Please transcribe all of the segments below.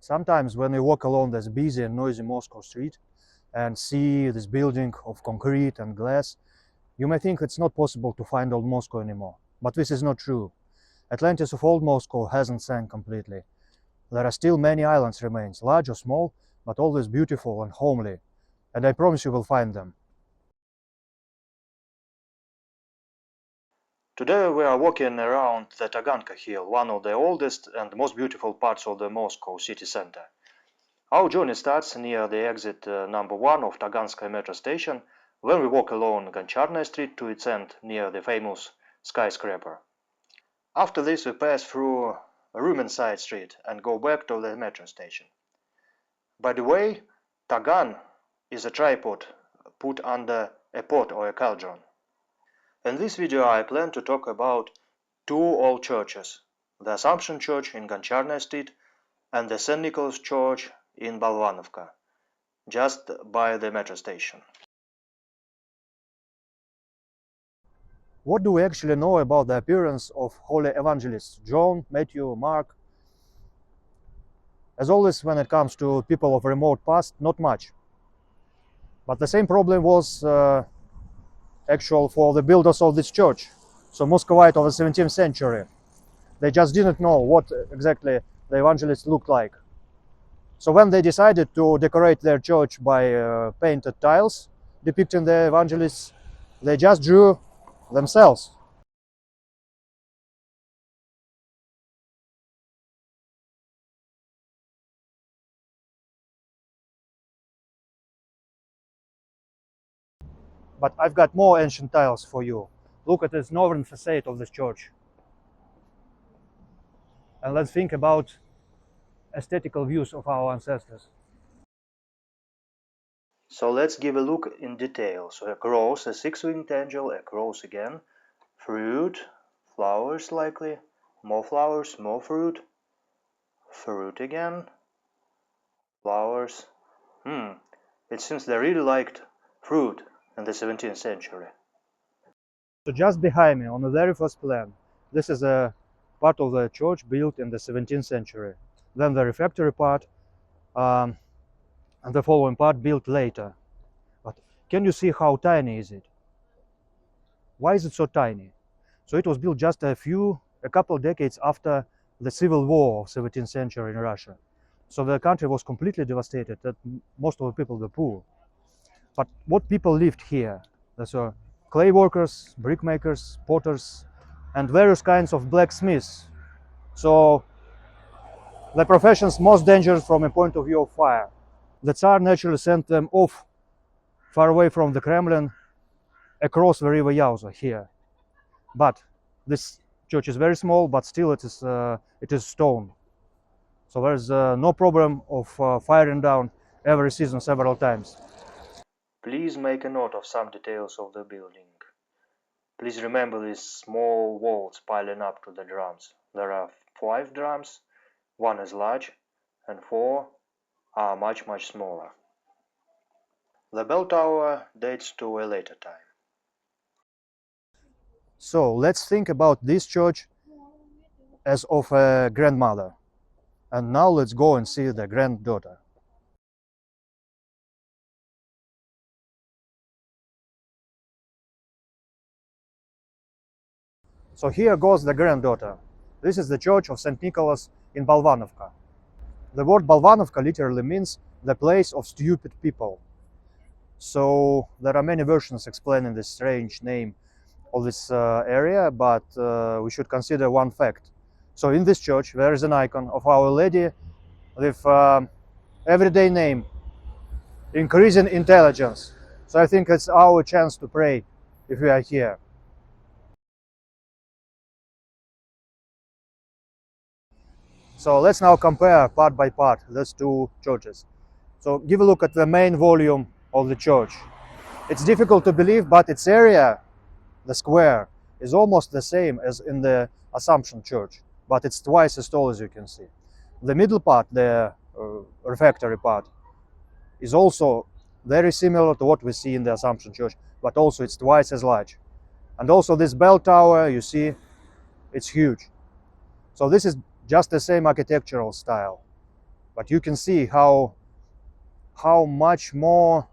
Sometimes when you walk along this busy and noisy Moscow street and see this building of concrete and glass, you may think it's not possible to find old Moscow anymore. But this is not true. Atlantis of old Moscow hasn't sank completely. There are still many islands remains, large or small, but always beautiful and homely. And I promise you will find them. Today we are walking around the Taganka Hill, one of the oldest and most beautiful parts of the Moscow city center. Our journey starts near the exit number 1 of Taganskaya metro station, when we walk along Goncharnaya Street to its end near the famous skyscraper. After this we pass through a Rumen side street and go back to the metro station. By the way, Tagan is a tripod put under a pot or a cauldron. In this video I plan to talk about two old churches, the Assumption Church in Goncharnaya Street and the St. Nicholas Church in Bolvanovka, just by the metro station. What do we actually know about the appearance of holy evangelists John, Matthew, Mark? As always, when it comes to people of remote past, not much. But the same problem was actual for the builders of this church, so Muscovite of the 17th century. They just didn't know what exactly the evangelists looked like. So when they decided to decorate their church by painted tiles depicting the evangelists, they just drew themselves. But I've got more ancient tiles for you. Look at this northern facade of this church. And let's think about aesthetical views of our ancestors. So let's give a look in detail. So a cross, a six-winged angel, a cross again, fruit, flowers likely, more flowers, more fruit, fruit again, flowers. It seems they really liked fruit in the 17th century. So just behind me, on the very first plan, this is a part of the church built in the 17th century. Then the refectory part, and the following part built later. But can you see how tiny is it? Why is it so tiny? So it was built just a couple of decades after the civil war of 17th century in Russia. So the country was completely devastated, that most of the people were poor. But what people lived here? There were clay workers, brickmakers, potters, and various kinds of blacksmiths. So the professions most dangerous from a point of view of fire. The Tsar naturally sent them off, far away from the Kremlin, across the river Yauza here. But this church is very small, but still it is stone. So there's no problem of firing down every season several times. Please make a note of some details of the building. Please remember these small walls piling up to the drums. There are 5 drums, 1 is large, and 4 are much smaller. The bell tower dates to a later time. So let's think about this church as of a grandmother. And now let's go and see the granddaughter. So here goes the granddaughter. This is the church of St. Nicholas in Bolvanovka. The word Bolvanovka literally means the place of stupid people. So there are many versions explaining this strange name of this area, but we should consider one fact. So in this church there is an icon of Our Lady with everyday name, increasing intelligence. So I think it's our chance to pray if we are here. So let's now compare part by part these two churches. So give a look at the main volume of the church. It's difficult to believe, but its area, the square, is almost the same as in the Assumption Church, but it's twice as tall, as you can see. The middle part, the refectory part, is also very similar to what we see in the Assumption Church, but also it's twice as large. And also this bell tower, you see, it's huge. So this is just the same architectural style. But you can see how much more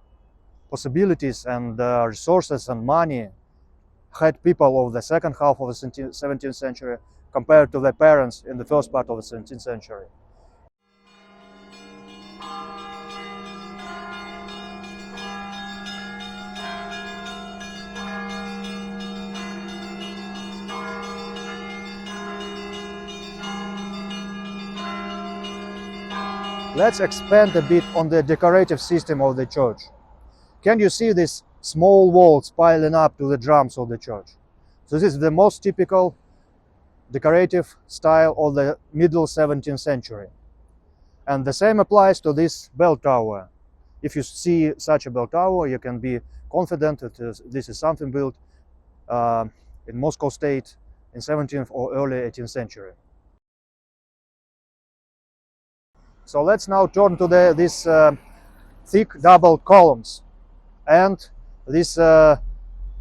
possibilities and resources and money had people of the second half of the 17th century compared to their parents in the first part of the 17th century. Let's expand a bit on the decorative system of the church. Can you see these small walls piling up to the drums of the church? So this is the most typical decorative style of the middle 17th century. And the same applies to this bell tower. If you see such a bell tower, you can be confident that this is something built in Moscow state in 17th or early 18th century. So let's now turn to these thick double columns and these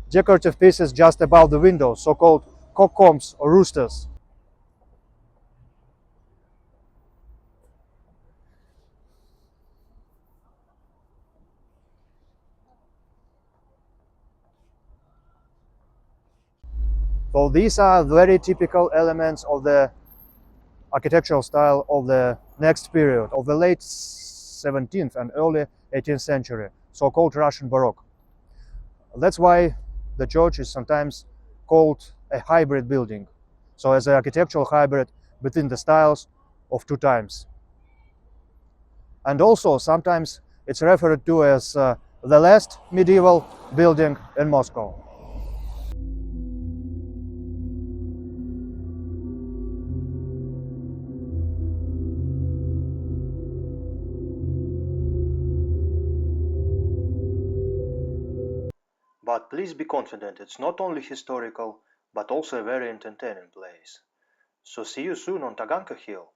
decorative pieces just above the window, so-called cocombs or roosters. So these are very typical elements of the architectural style of the next period, of the late 17th and early 18th century, so-called Russian Baroque. That's why the church is sometimes called a hybrid building, so as an architectural hybrid between the styles of two times. And also sometimes it's referred to as the last medieval building in Moscow. But please be confident, it's not only historical, but also a very entertaining place. So see you soon on Taganka Hill.